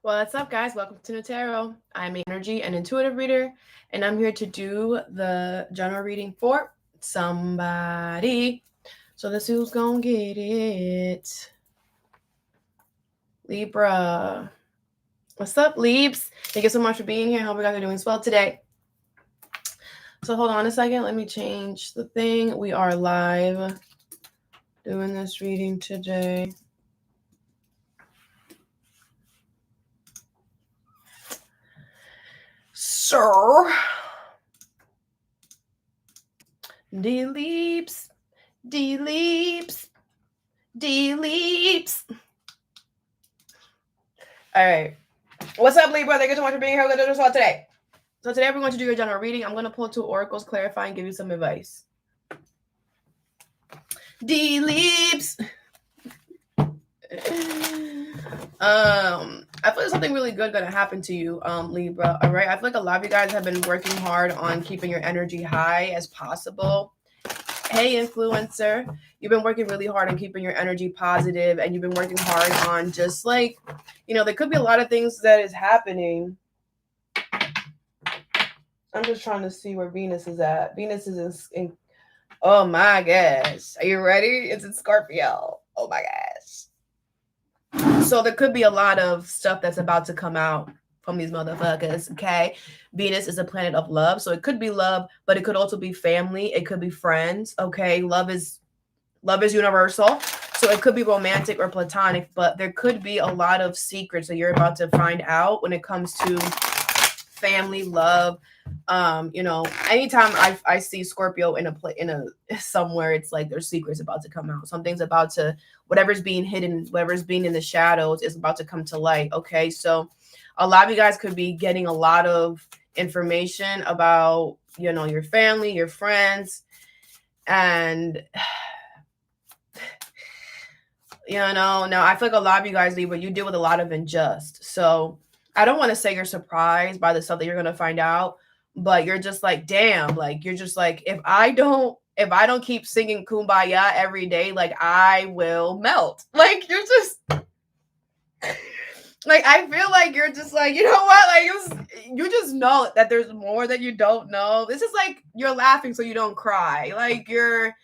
What's up, guys? Welcome to Nutarot. I'm an energy and intuitive reader, and I'm here to do the general reading for somebody. So let's see who's gonna get it. Libra. What's up, Leaps? Thank you so much for being here. I hope you guys are doing well today. So hold on a second. Let me change the thing. We are live doing this reading today. Sir. D-Leaps. D-Leaps. D-Leaps. All right. What's up, Libra? Thank you so much for being here. We're going to do this all today. So today we're going to do your general reading. I'm going to pull 2 oracles, clarify, and give you some advice. D-Leaps. I feel like something really good going to happen to you, Libra. All right. I feel like a lot of you guys have been working hard on keeping your energy high as possible. Hey, influencer, you've been working really hard on keeping your energy positive, and you've been working hard on just like, there could be a lot of things that is happening. I'm just trying to see where Venus is at. Venus is in oh my gosh. Are you ready? It's in Scorpio. Oh my gosh. So there could be a lot of stuff that's about to come out from these motherfuckers, okay? Venus is a planet of love, so it could be love, but it could also be family. It could be friends, okay? Love is universal, so it could be romantic or platonic, but there could be a lot of secrets that you're about to find out when it comes to family, love. Anytime I see Scorpio in a somewhere, it's like there's secrets about to come out. Something's about to, whatever's being hidden, whatever's being in the shadows is about to come to light. Okay, so a lot of you guys could be getting a lot of information about, your family, your friends, and now I feel like a lot of you guys, Libra, you deal with a lot of unjust. So I don't want to say you're surprised by the stuff that you're gonna find out, but you're just like, damn, like you're just like, if I don't keep singing Kumbaya every day, like I will melt. Like you're just like, I feel like you're just like, you know what? Like you just know that there's more that you don't know. This is like you're laughing so you don't cry. Like you're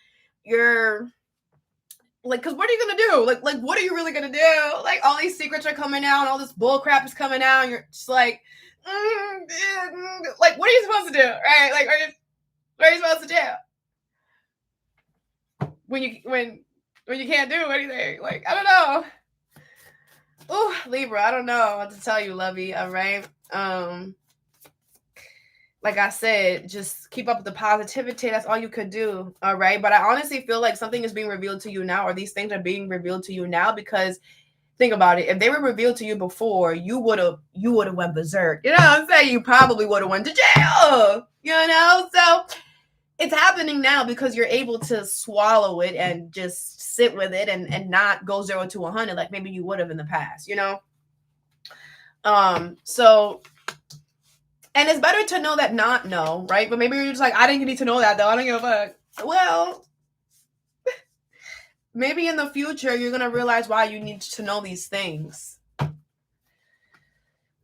like, because what are you gonna do? Like what are you really gonna do? Like all these secrets are coming out, all this bull crap is coming out, and you're just like, like what are you supposed to do, right? Like what are you supposed to do when you can't do anything? Like I don't know. Oh, Libra, I don't know what to tell you, lovey. All right. Like I said, just keep up with the positivity. That's all you could do. All right. But I honestly feel like something is being revealed to you now, or these things are being revealed to you now, because think about it. If they were revealed to you before, you would have went berserk. You know what I'm saying? You probably would have went to jail. So it's happening now because you're able to swallow it and just sit with it and not go 0 to 100 like maybe you would have in the past, So, and it's better to know that not know, right? But maybe you're just like, I didn't need to know that though. I don't give a fuck. Well, maybe in the future you're gonna realize why you need to know these things.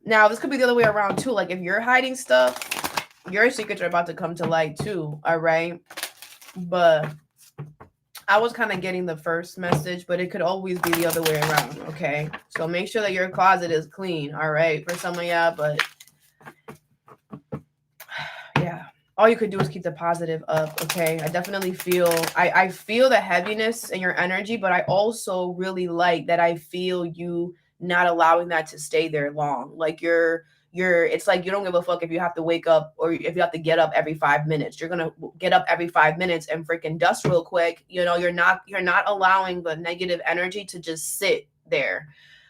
Now, this could be the other way around too. Like if you're hiding stuff, your secrets are about to come to light too. All right, but I was kind of getting the first message, but it could always be the other way around. Okay, so make sure that your closet is clean. All right, for some of y'all, but yeah, all you could do is keep the positive up. Okay, I definitely feel I feel the heaviness in your energy, but I also really like that I feel you not allowing that to stay there long. Like you're it's like you don't give a fuck if you have to wake up or if you have to get up every 5 minutes. You're gonna get up every 5 minutes and freaking dust real quick. You're not allowing the negative energy to just sit there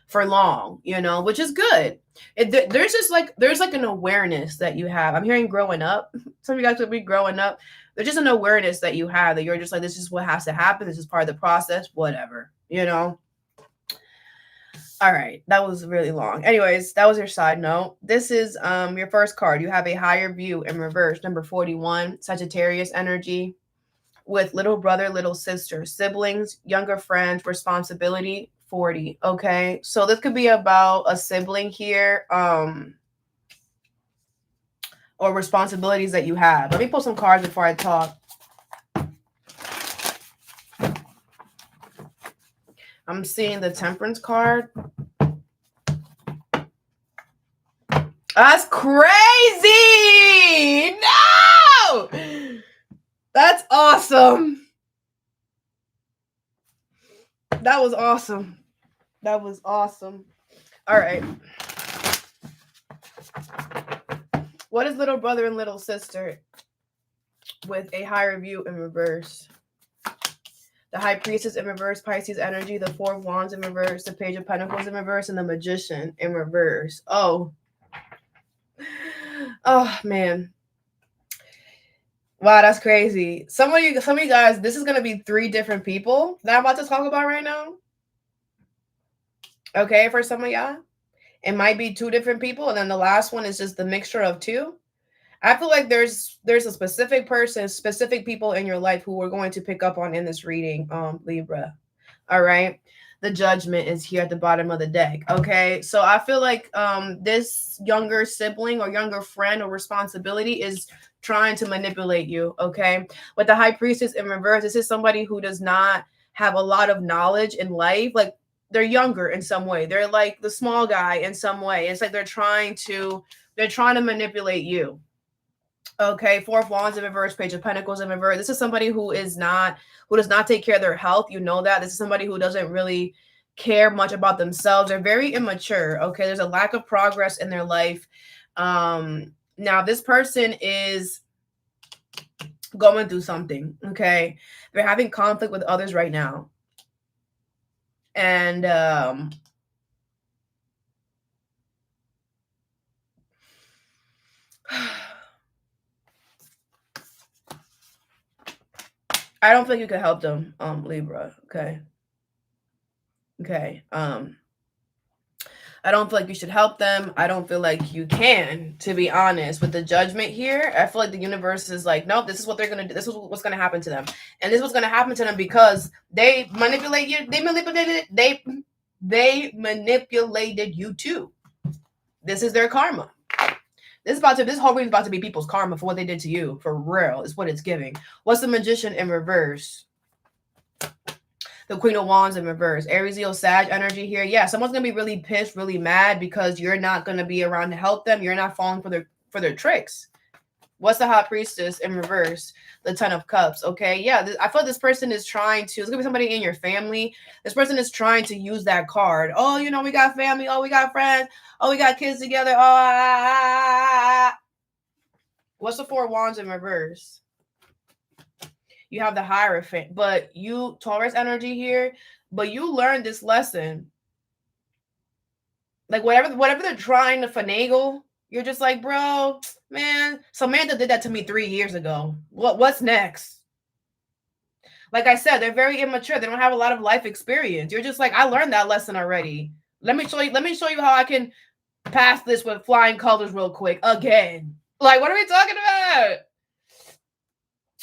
for long, which is good. There's like an awareness that you have. I'm hearing growing up. Some of you guys could be growing up. There's just an awareness that you have that you're just like, this is what has to happen. This is part of the process, whatever, All right, that was really long. Anyways, that was your side note. This is your first card. You have a higher view in reverse, number 41, Sagittarius energy with little brother, little sister, siblings, younger friends, responsibility, 40. Okay, so this could be about a sibling here, or responsibilities that you have. Let me pull some cards before I talk. I'm seeing the Temperance card. That's crazy! No! That's awesome. That was awesome. That was awesome. All right. What is little brother and little sister with a higher view in reverse? The High Priestess in reverse, Pisces energy, the Four of Wands in reverse, the Page of Pentacles in reverse, and the Magician in reverse. Oh. Oh, man. Wow, that's crazy. Some of you guys, this is going to be 3 different people that I'm about to talk about right now. Okay, for some of y'all. It might be 2 different people, and then the last one is just the mixture of 2. I feel like there's a specific person, specific people in your life who we're going to pick up on in this reading, Libra. All right. The Judgment is here at the bottom of the deck. Okay. So I feel like this younger sibling or younger friend or responsibility is trying to manipulate you. Okay. With the High Priestess in reverse, this is somebody who does not have a lot of knowledge in life. Like, they're younger in some way. They're like the small guy in some way. It's like they're trying to manipulate you. Okay, Four of Wands in reverse, Page of Pentacles in reverse. This is somebody who does not take care of their health. You know that. This is somebody who doesn't really care much about themselves. They're very immature. Okay, there's a lack of progress in their life. Now this person is going through something. Okay, they're having conflict with others right now, and I don't think you can help them, Libra. Okay. I don't feel like you should help them. I don't feel like you can, to be honest. With the Judgment here, I feel like the universe is like, nope, this is what they're going to do. This is what's going to happen to them. And this is what's going to happen to them because they manipulate you. They manipulated you too. This is their karma. This whole reading is about to be people's karma for what they did to you. For real, is what it's giving. What's the Magician in reverse? The Queen of Wands in reverse. Aries, Leo, Sag energy here. Yeah, someone's going to be really pissed, really mad because you're not going to be around to help them. You're not falling for their tricks. What's the High Priestess in reverse? The Ten of Cups. Okay, yeah, I feel this person is trying to, it's going to be somebody in your family. This person is trying to use that card. Oh, you know, we got family. Oh, we got friends. Oh, we got kids together. What's the Four of Wands in reverse? You have the Hierophant, but you, Taurus energy here, but you learned this lesson. Like whatever they're trying to finagle, you're just like, bro, man, Samantha did that to me 3 years ago. What's next? Like I said, they're very immature. They don't have a lot of life experience. You're just like, I learned that lesson already. Let me show you how I can pass this with flying colors real quick again. Like, what are we talking about?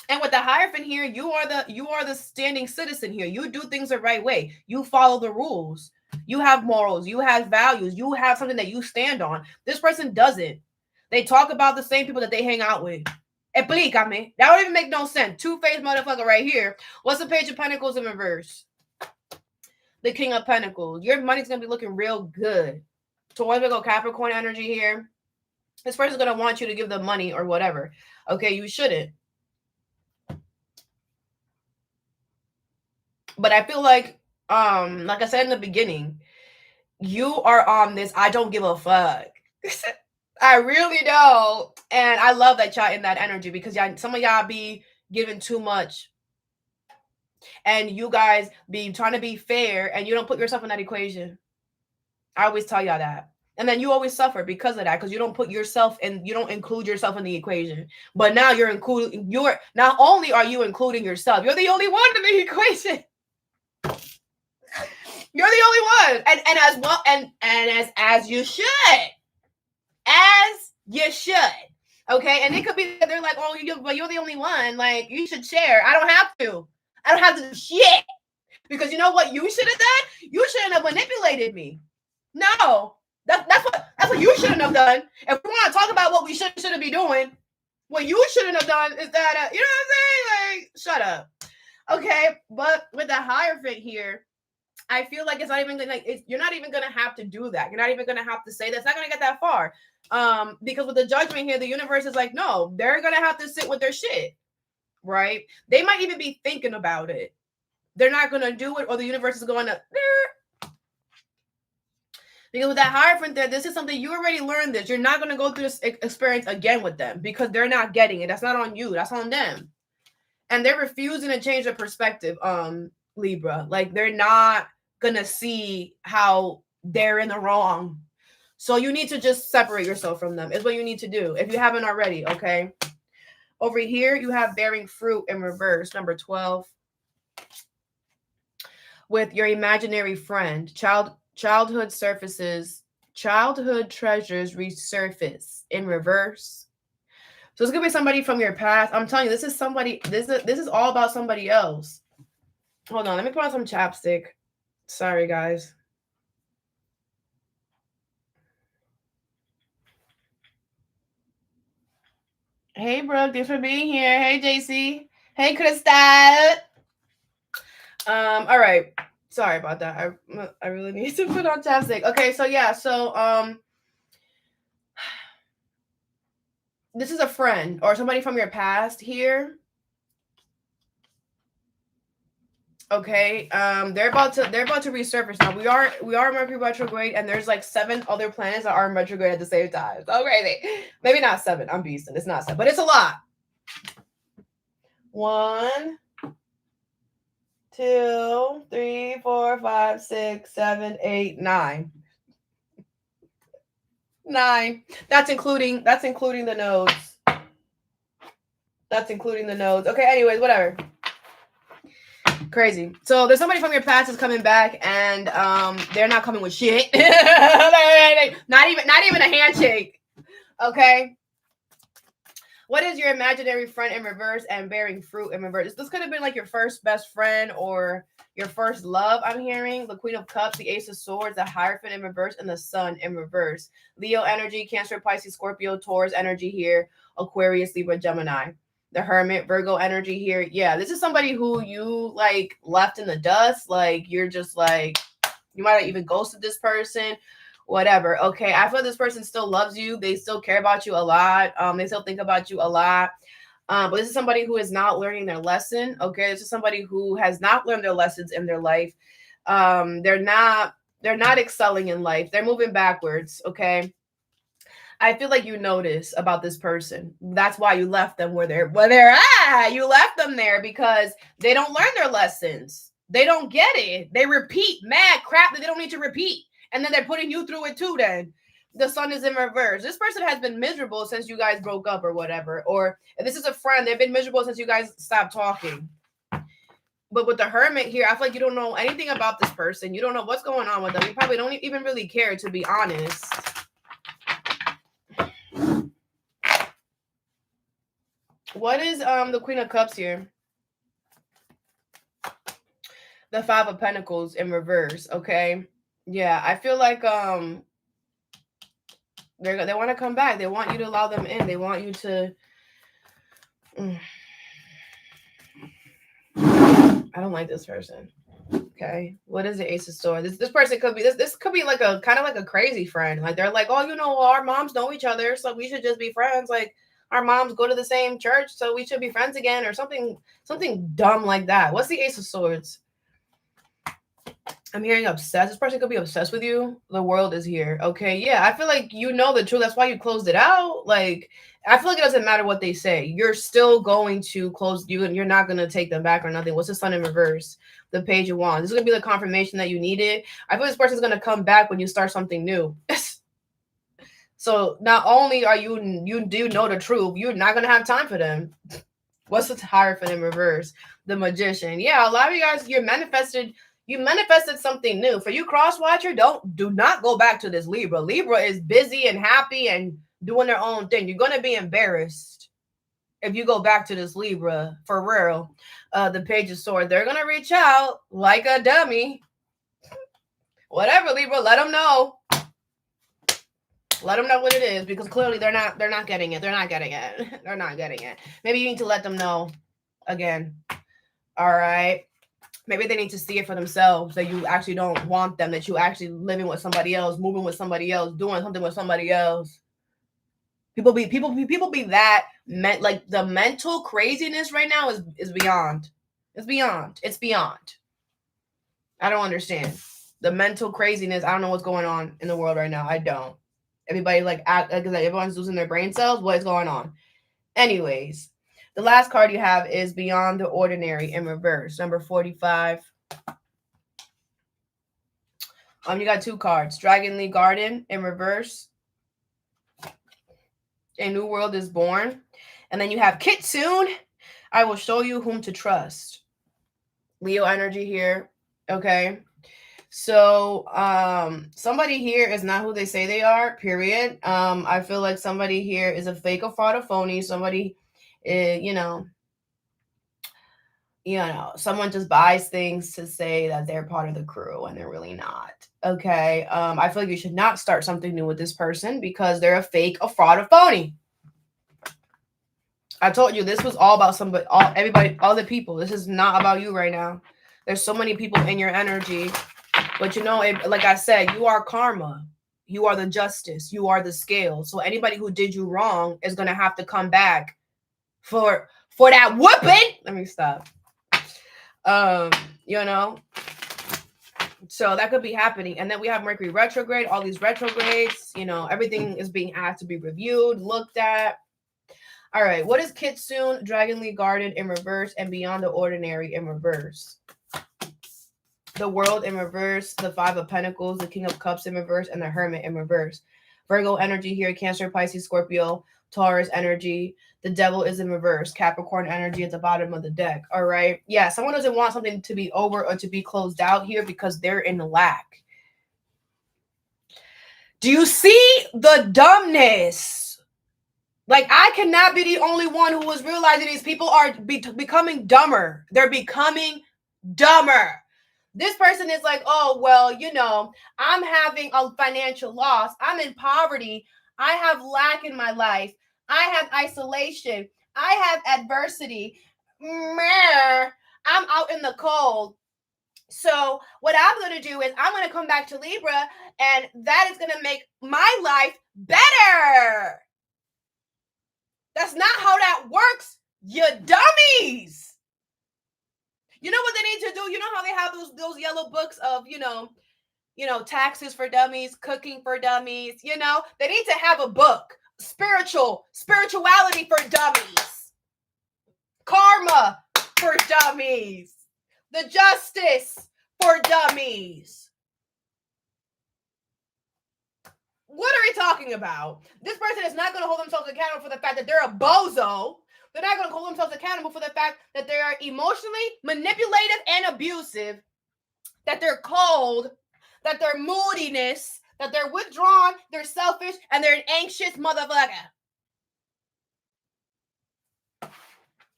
And with the Hierophant here, you are the standing citizen here. You do things the right way. You follow the rules. You have morals. You have values. You have something that you stand on. This person doesn't. They talk about the same people that they hang out with. Explícame. That would even make no sense. Two-faced motherfucker right here. What's the Page of Pentacles in reverse? The King of Pentacles. Your money's going to be looking real good. Taurus, Virgo, Capricorn energy here. This person's going to want you to give them money or whatever. Okay, you shouldn't. But I feel like I said in the beginning, you are on this I don't give a fuck. I really don't. And I love that y'all in that energy because some of y'all be giving too much. And you guys be trying to be fair and you don't put yourself in that equation. I always tell y'all that. And then you always suffer because of that, because you don't put yourself and you don't include yourself in the equation. But now not only are you including yourself, you're the only one in the equation. You're the only one, and as well, and as you should, okay. And it could be that they're like, oh, but you're the only one. Like, you should share. I don't have to do shit because you know what you should have done. You should shouldn't have manipulated me. No, that's what you shouldn't have done. If we want to talk about what we shouldn't be doing, what you shouldn't have done is that, you know what I'm saying? Like, shut up. Okay, but with the Hierophant here, I feel like it's not even gonna, like, you're not even gonna have to do that. You're not even gonna have to say that's not gonna get that far. Because with the Judgment here, the universe is like, no, they're gonna have to sit with their shit, right? They might even be thinking about it. They're not gonna do it, or the universe is going to. Because with that Hierophant there, this is something you already learned. This you're not gonna go through this experience again with them because they're not getting it. That's not on you. That's on them, and they're refusing to change their perspective. Libra, like they're not gonna see how they're in the wrong. So you need to just separate yourself from them. Is what you need to do if you haven't already. Okay. Over here, you have bearing fruit in reverse, number 12. With your imaginary friend, childhood treasures resurface in reverse. So it's gonna be somebody from your past. I'm telling you, this is somebody. This is all about somebody else. Hold on, let me put on some chapstick. Sorry, guys. Hey, Brooke, thanks for being here. Hey, JC. Hey, Krista. All right. Sorry about that. I really need to put on chapstick. Okay, so yeah, this is a friend or somebody from your past here. Okay, they're about to resurface now. We are Mercury retrograde, and there's like 7 other planets that are in retrograde at the same time. So crazy. Maybe not 7. I'm beasting. It's not 7, but it's a lot. 1, 2, 3, 4, 5, 6, 7, 8, 9. 9. That's including the nodes. That's including the nodes. Okay, anyways, whatever. Crazy. So there's somebody from your past is coming back, and they're not coming with shit. not even a handshake. Okay. What is your imaginary friend in reverse and bearing fruit in reverse? This could have been like your first best friend or your first love. I'm hearing the Queen of Cups, the Ace of Swords, the Hierophant in reverse, and the Sun in reverse. Leo energy, Cancer, Pisces, Scorpio, Taurus energy here, Aquarius, Libra, Gemini. The Hermit, Virgo energy here. Yeah, this is somebody who you like left in the dust. Like you're just like, you might have even ghosted this person. Whatever. Okay. I feel this person still loves you. They still care about you a lot. They still think about you a lot. But this is somebody who is not learning their lesson. Okay. This is somebody who has not learned their lessons in their life. They're not excelling in life. They're moving backwards. Okay. I feel like you notice about this person. That's why you left them where they're at. You left them there because they don't learn their lessons. They don't get it. They repeat mad crap that they don't need to repeat. And then they're putting you through it too then. The Sun is in reverse. This person has been miserable since you guys broke up or whatever. Or if this is a friend, they've been miserable since you guys stopped talking. But with the Hermit here, I feel like you don't know anything about this person. You don't know what's going on with them. You probably don't even really care, to be honest. What is the Queen of Cups here? The Five of Pentacles in reverse, okay? Yeah, I feel like they want to come back. They want you to allow them in. They want you to I don't like this person. Okay. What is the Ace of Swords? This person could be this could be like a kind of like a crazy friend. Like they're like, "Oh, you know, our moms know each other, so we should just be friends." Like our moms go to the same church, so we should be friends again, or something dumb like that. What's the Ace of Swords? I'm hearing obsessed. This person could be obsessed with you. The world is here. Okay. Yeah. I feel like you know the truth. That's why you closed it out. Like, I feel like it doesn't matter what they say. You're still going to close you and you're not going to take them back or nothing. What's the Sun in reverse? The Page of Wands. This is going to be the confirmation that you needed. I feel this person's going to come back when you start something new. So not only are you do know the truth, you're not going to have time for them. What's the Hierophant in reverse? The Magician. Yeah. A lot of you guys, you manifested something new. For you cross watcher, do not go back to this Libra. Libra is busy and happy and doing their own thing. You're going to be embarrassed if you go back to this Libra, for real. The Page of Swords, they're going to reach out like a dummy. Whatever, Libra, let them know. Let them know what it is, because clearly they're not getting it. They're not getting it. They're not getting it. Maybe you need to let them know again. All right. Maybe they need to see it for themselves, that you actually don't want them, that you actually living with somebody else, moving with somebody else, doing something with somebody else. People be that like the mental craziness right now is beyond. It's beyond. I don't understand the mental craziness. I don't know what's going on in the world right now. I don't. Everybody like everyone's losing their brain cells. What is going on? Anyways, the last card you have is Beyond the Ordinary in reverse, number 45. You got two cards: Dragonly Garden in reverse, A New World is Born, and then you have Kitsune. I will show you whom to trust. Leo energy here. Okay. So somebody here is not who they say they are, period. I feel like somebody here is a fake, a fraud, a phony. Somebody someone just buys things to say that they're part of the crew and they're really not. Okay. I feel like you should not start something new with this person because they're a fake, a fraud, a phony. I told you this was all about somebody, everybody, all the people. This is not about you right now. There's so many people in your energy, but like I said, you are karma. You are the justice. You are the scale. So anybody who did you wrong is gonna have to come back for that whooping. Let me stop. So that could be happening. And then we have Mercury retrograde, all these retrogrades, everything is being asked to be reviewed, looked at. All right, what is Kitsune, Dragonly Garden in reverse, and Beyond the Ordinary in reverse? The World in reverse, the Five of Pentacles, the King of Cups in reverse, and the Hermit in reverse. Virgo energy here, Cancer, Pisces, Scorpio, Taurus energy. The Devil is in reverse, Capricorn energy at the bottom of the deck. All right. Yeah, someone doesn't want something to be over or to be closed out here because they're in lack. Do you see the dumbness? Like, I cannot be the only one who is realizing these people are becoming dumber. They're becoming dumber. This person is like, oh, well, I'm having a financial loss. I'm in poverty. I have lack in my life. I have isolation. I have adversity. I'm out in the cold. So what I'm going to do is I'm going to come back to Libra, and that is going to make my life better. That's not how that works, you dummies. You know what they need to do? You know how they have those yellow books of, taxes for dummies, cooking for dummies, They need to have a book, spirituality for dummies, karma for dummies, the justice for dummies. What are we talking about? This person is not going to hold themselves accountable for the fact that they're a bozo. They're not going to hold themselves accountable for the fact that they are emotionally manipulative and abusive, that they're cold, that they're moodiness, that they're withdrawn, they're selfish, and they're an anxious motherfucker.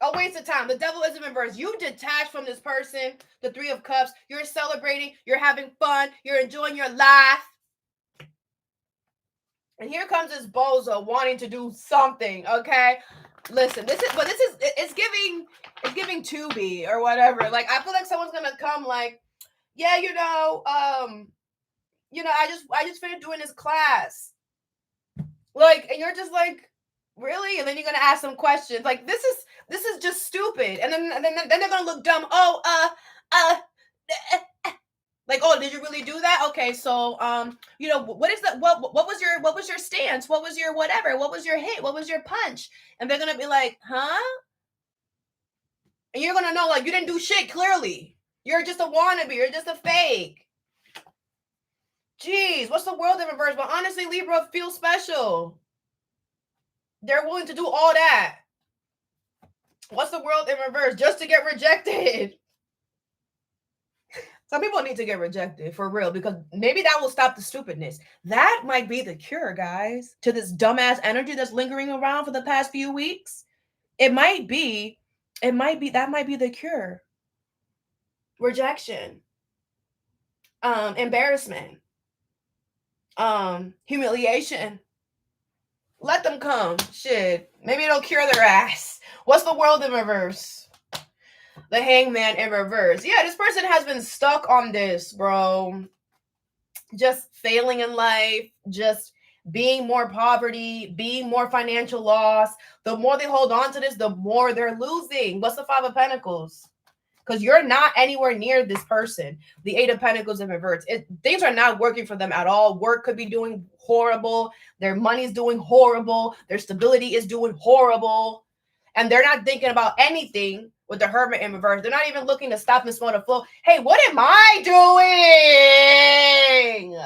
A waste of time. The Devil is in reverse. You detach from this person, the Three of Cups. You're celebrating. You're having fun. You're enjoying your life. And here comes this bozo wanting to do something, okay? Listen, it's giving Tubi or whatever. Like, I feel like someone's gonna come like, yeah, I just finished doing this class. Like, and you're just like, really? And then you're gonna ask some questions. Like, this is just stupid. And then they're gonna look dumb. Like, oh, did you really do that? Okay, so what is that? What was your stance? What was your whatever? What was your hit? What was your punch? And they're gonna be like, huh? And you're gonna know, like, you didn't do shit. Clearly, you're just a wannabe. You're just a fake. Jeez, what's the world in reverse? But honestly, Libra feels special. They're willing to do all that. What's the world in reverse? Just to get rejected. Some people need to get rejected for real, because maybe that will stop the stupidness. That might be the cure, guys, to this dumbass energy that's lingering around for the past few weeks. That might be the cure. Rejection. embarrassment, humiliation. Let them come. Shit. Maybe it'll cure their ass. What's the world in reverse? The hangman in reverse. Yeah, this person has been stuck on this, bro. Just failing in life, just being more poverty, being more financial loss. The more they hold on to this, the more they're losing. What's the Five of Pentacles? Because you're not anywhere near this person. The Eight of Pentacles in reverse. Things are not working for them at all. Work could be doing horrible. Their money's doing horrible. Their stability is doing horrible. And they're not thinking about anything with the Hermit in reverse. They're not even looking to stop and slow the flow. Hey, what am I doing?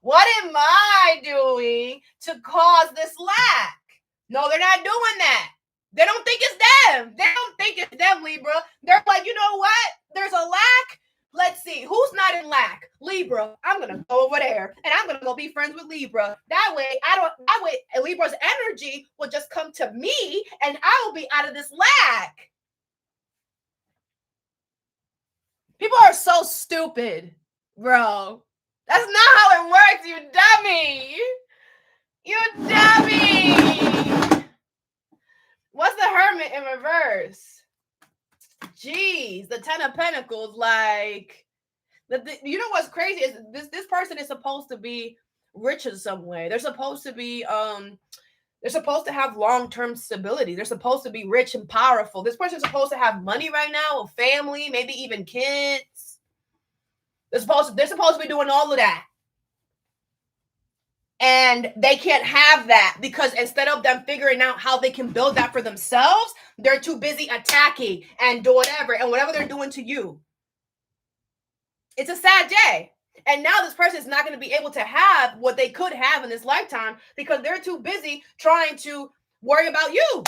What am I doing to cause this lack? No, they're not doing that. They don't think it's them. They don't think it's them, Libra. They're like, you know what? There's a lack. Let's see. Who's not in lack? Libra. I'm going to go over there and I'm going to go be friends with Libra. That way, Libra's energy will just come to me and I will be out of this lack. People are so stupid, bro. That's not how it works, you dummy. You dummy. What's the Hermit in reverse? Jeez, the Ten of Pentacles. Like, you know what's crazy is this person is supposed to be rich in some way. They're supposed to be they're supposed to have long-term stability. They're supposed to be rich and powerful. This person's supposed to have money right now, a family, maybe even kids. They're supposed to be doing all of that. And they can't have that because instead of them figuring out how they can build that for themselves, they're too busy attacking and do whatever they're doing to you. It's a sad day. And now this person is not going to be able to have what they could have in this lifetime because they're too busy trying to worry about you.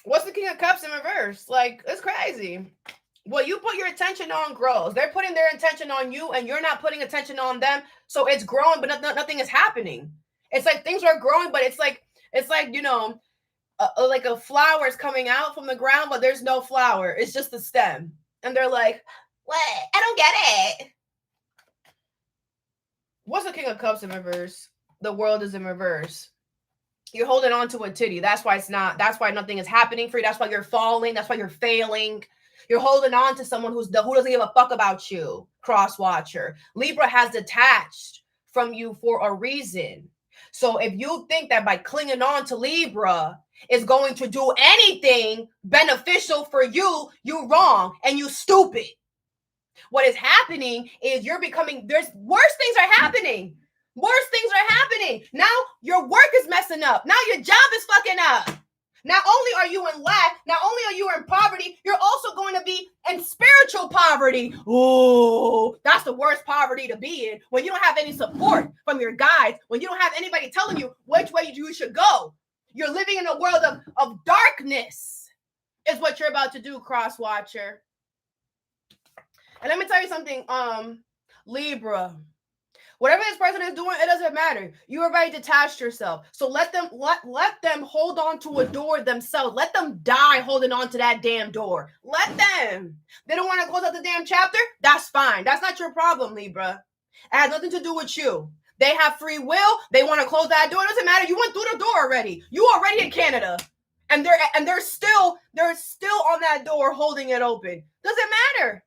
What's the King of Cups in reverse? Like, it's crazy. What you put your attention on grows. They're putting their attention on you and you're not putting attention on them. So it's growing, but nothing is happening. It's like things are growing, but it's like, you know, like a flower is coming out from the ground, but there's no flower. It's just the stem. And they're like, what? I don't get it. What's the King of Cups in reverse? The World is in reverse. You're holding on to a titty. That's why nothing is happening for you. That's why you're falling. That's why you're failing. You're holding on to someone who doesn't give a fuck about you. Cross watcher. Libra has detached from you for a reason. So if you think that by clinging on to Libra is going to do anything beneficial for you, you're wrong and you stupid. What is happening is there's worse things are happening. Worse things are happening. Now your work is messing up. Now your job is fucking up. Not only are you in lack, not only are you in poverty, you're also going to be in spiritual poverty. Oh, that's the worst poverty to be in. When you don't have any support from your guides, when you don't have anybody telling you which way you should go. You're living in a world of darkness is what you're about to do, cross watcher. And let me tell you something, Libra. Whatever this person is doing, it doesn't matter. You already detached yourself. So let them hold on to a door themselves. Let them die holding on to that damn door. Let them. They don't want to close out the damn chapter? That's fine. That's not your problem, Libra. It has nothing to do with you. They have free will. They want to close that door. It doesn't matter. You went through the door already. You already in Canada. And they're still on that door holding it open. Doesn't matter.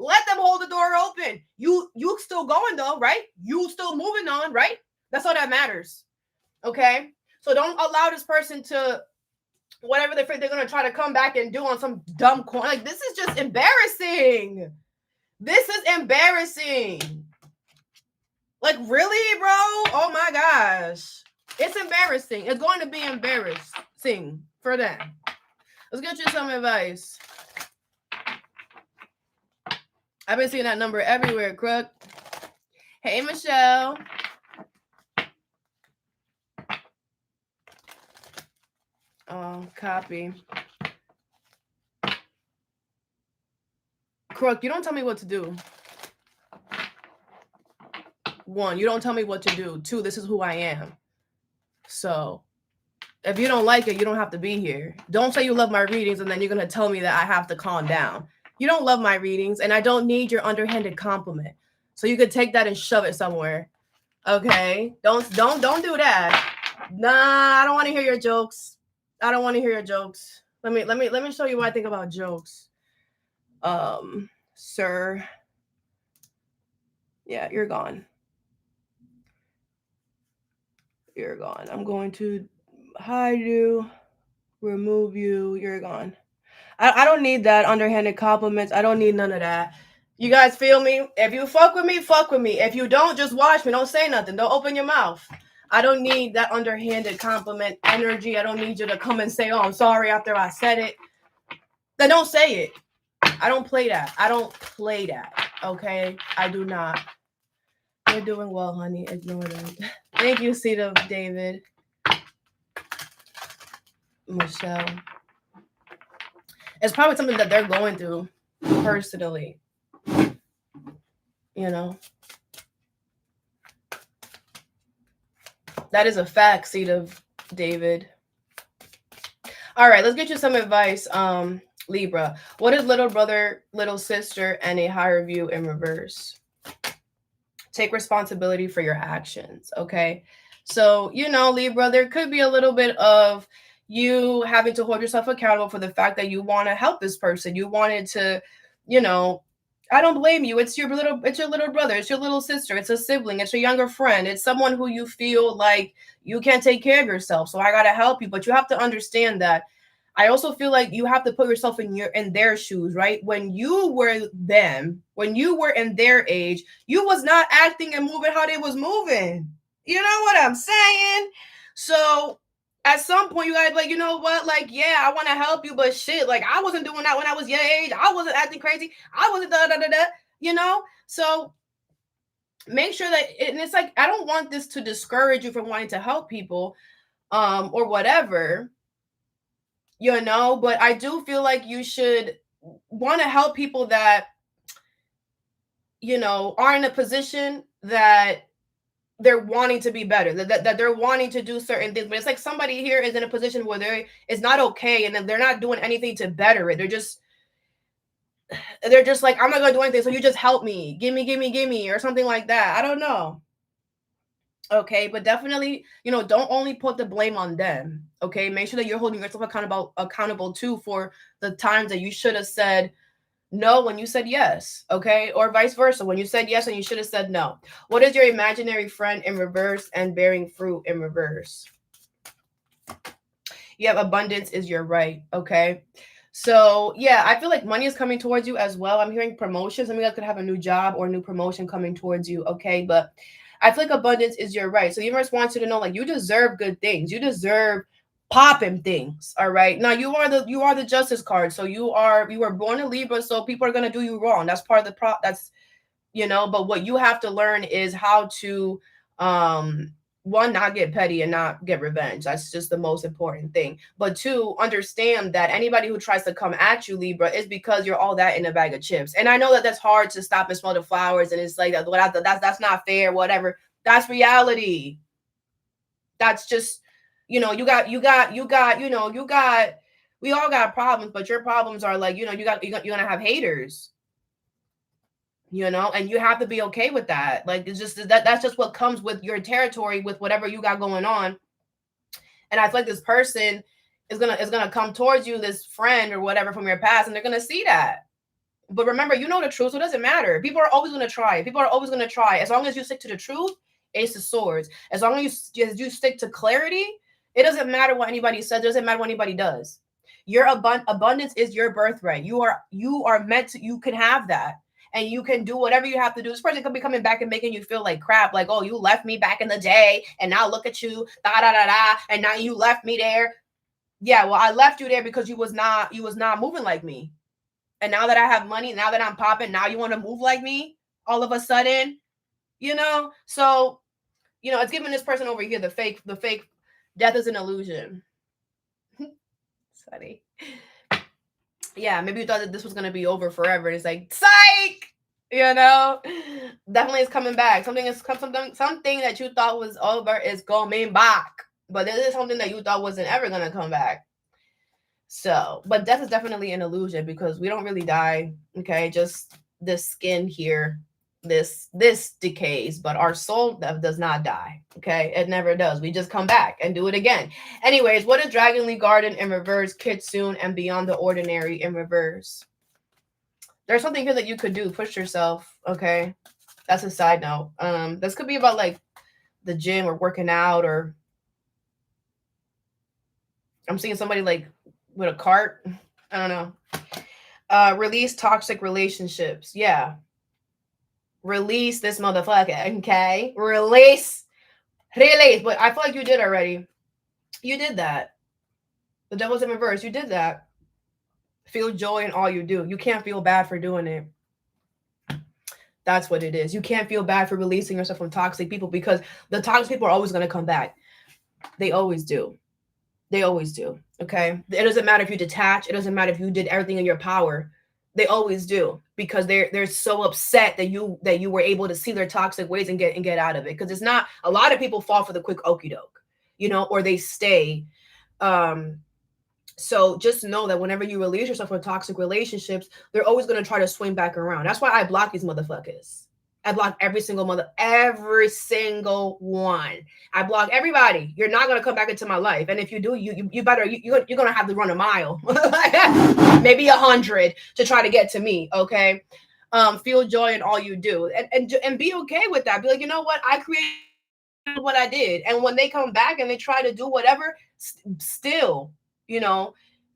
Let them hold the door open. You still going though, right? You still moving on, right? That's all that matters. Okay? So don't allow this person to whatever they're going to try to come back and do on some dumb corner. Like, this is just embarrassing. This is embarrassing. Like, really, bro? Oh my gosh. It's embarrassing. It's going to be embarrassing for them. Let's get you some advice. I've been seeing that number everywhere, crook. Hey, Michelle. Oh, copy. Crook, you don't tell me what to do. 1, you don't tell me what to do. 2, this is who I am. So if you don't like it, you don't have to be here. Don't say you love my readings and then you're going to tell me that I have to calm down. You don't love my readings, and I don't need your underhanded compliment. So you could take that and shove it somewhere. Okay? Don't do that. Nah, I don't want to hear your jokes. I don't want to hear your jokes. Let me show you what I think about jokes. Sir. Yeah, you're gone. You're gone. I'm going to hide you, remove you. You're gone. I don't need that underhanded compliments. I don't need none of that. You guys feel me? If you fuck with me, fuck with me. If you don't, just watch me. Don't say nothing. Don't open your mouth. I don't need that underhanded compliment energy. I don't need you to come and say, oh, I'm sorry after I said it. Then don't say it. I don't play that. I don't play that. Okay? I do not. You're doing well, honey. Ignore them. Thank you, Sita David. Michelle. It's probably something that they're going through personally. You know? That is a fact, Sita David. All right, let's get you some advice. Libra. What is little brother, little sister, and a higher view in reverse? Take responsibility for your actions, okay? So, Libra, there could be a little bit of you having to hold yourself accountable for the fact that you want to help this person. You wanted to, I don't blame you. It's your little brother, it's your little sister, it's a sibling, it's a younger friend, it's someone who you feel like you can't take care of yourself. So I gotta help you. But you have to understand that I also feel like you have to put yourself in their shoes, right? When you were them, when you were in their age, you was not acting and moving how they was moving. You know what I'm saying? So at some point you gotta be like, you know what? Like, yeah, I want to help you, but shit, like I wasn't doing that when I was your age. I wasn't acting crazy. I wasn't So make sure that and it's like I don't want this to discourage you from wanting to help people, or whatever. But I do feel like you should want to help people that, are in a position that they're wanting to be better, that they're wanting to do certain things. But it's like somebody here is in a position where it's not okay, and then they're not doing anything to better it. They're just like, I'm not going to do anything, so you just help me. Give me, or something like that. I don't know. Okay, but definitely, don't only put the blame on them. Okay, make sure that you're holding yourself accountable too for the times that you should have said no when you said yes. Okay, or vice versa, when you said yes and you should have said no. What is your imaginary friend in reverse and bearing fruit in reverse? You have abundance is your right. Okay, so yeah, I feel like money is coming towards you as well. I'm hearing promotions. Some of you guys could have a new job or a new promotion coming towards you. Okay, but I feel like abundance is your right. So the universe wants you to know, like, you deserve good things. You deserve popping things. All right. Now you are the justice card. So you were born a Libra. So people are gonna do you wrong. That's part of the that's but what you have to learn is how to one, not get petty and not get revenge. That's just the most important thing. But two, understand that anybody who tries to come at you, Libra, is because you're all that in a bag of chips. And I know that that's hard to stop and smell the flowers, and it's like that's not fair, whatever. That's reality. That's just, we all got problems, but your problems are like, you're gonna have haters. And you have to be okay with that. Like, it's just that's just what comes with your territory, with whatever you got going on. And I feel like this person is gonna come towards you, this friend or whatever from your past, and they're gonna see that. But remember, you know the truth, so it doesn't matter. People are always gonna try. As long as you stick to the truth, Ace of Swords. As long as you stick to clarity, it doesn't matter what anybody says. It doesn't matter what anybody does. Your abundance is your birthright. You are meant to. You can have that. And you can do whatever you have to do. This person could be coming back and making you feel like crap. Like, oh, you left me back in the day, and now look at you, and now you left me there. Yeah, well, I left you there because you was not moving like me. And now that I have money, now that I'm popping, now you want to move like me all of a sudden, So, it's giving this person over here the fake death is an illusion. It's funny. Yeah, maybe you thought that this was gonna be over forever. And it's like, psych, definitely is coming back. Something that you thought was over is coming back. But this is something that you thought wasn't ever gonna come back. So, but death is definitely an illusion because we don't really die. Okay, just this skin here, this decays, but our soul does not die. Okay, it never does. We just come back and do it again. Anyways, what is Dragonly Garden in reverse? Kitsune and Beyond the Ordinary in reverse. There's something here that you could do. Push yourself. Okay, that's a side note. This could be about like the gym or working out, or I'm seeing somebody like with a cart. I don't know. Release toxic relationships. Yeah. Release this motherfucker. Okay. Release. But I feel like you did already. You did that. The devil's in reverse. You did that. Feel joy in all you do. You can't feel bad for doing it. That's what it is. You can't feel bad for releasing yourself from toxic people because the toxic people are always going to come back. They always do. They always do. Okay. It doesn't matter if you detach. It doesn't matter if you did everything in your power. They always do because they're so upset that you were able to see their toxic ways and get out of it. Because it's not, a lot of people fall for the quick okie doke, or they stay. So just know that whenever you release yourself from toxic relationships, they're always going to try to swing back around. That's why I block these motherfuckers. I block every single one. I block everybody. You're not gonna come back into my life, and if you do, you better you're gonna have to run a mile, maybe 100 to try to get to me. Okay, feel joy in all you do, and be okay with that. Be like, you know what, I created what I did, and when they come back and they try to do whatever, still,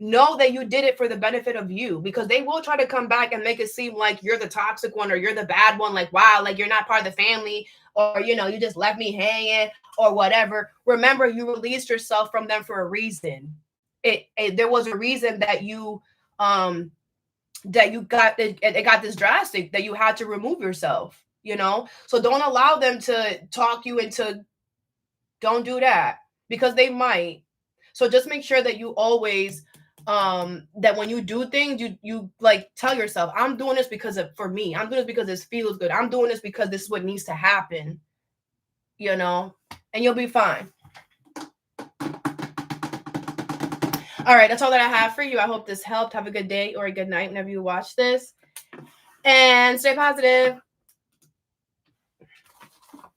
know that you did it for the benefit of you, because they will try to come back and make it seem like you're the toxic one or you're the bad one. Like, wow, like you're not part of the family, or, you just left me hanging or whatever. Remember, you released yourself from them for a reason. There was a reason that you got it got this drastic, that you had to remove yourself, so don't allow them to talk you into, don't do that, because they might. So just make sure that you always that when you do things, you like tell yourself, I'm doing this for me. I'm doing this because this feels good. I'm doing this because this is what needs to happen, and you'll be fine. All right, that's all that I have for you. I hope this helped. Have a good day or a good night whenever you watch this, and stay positive.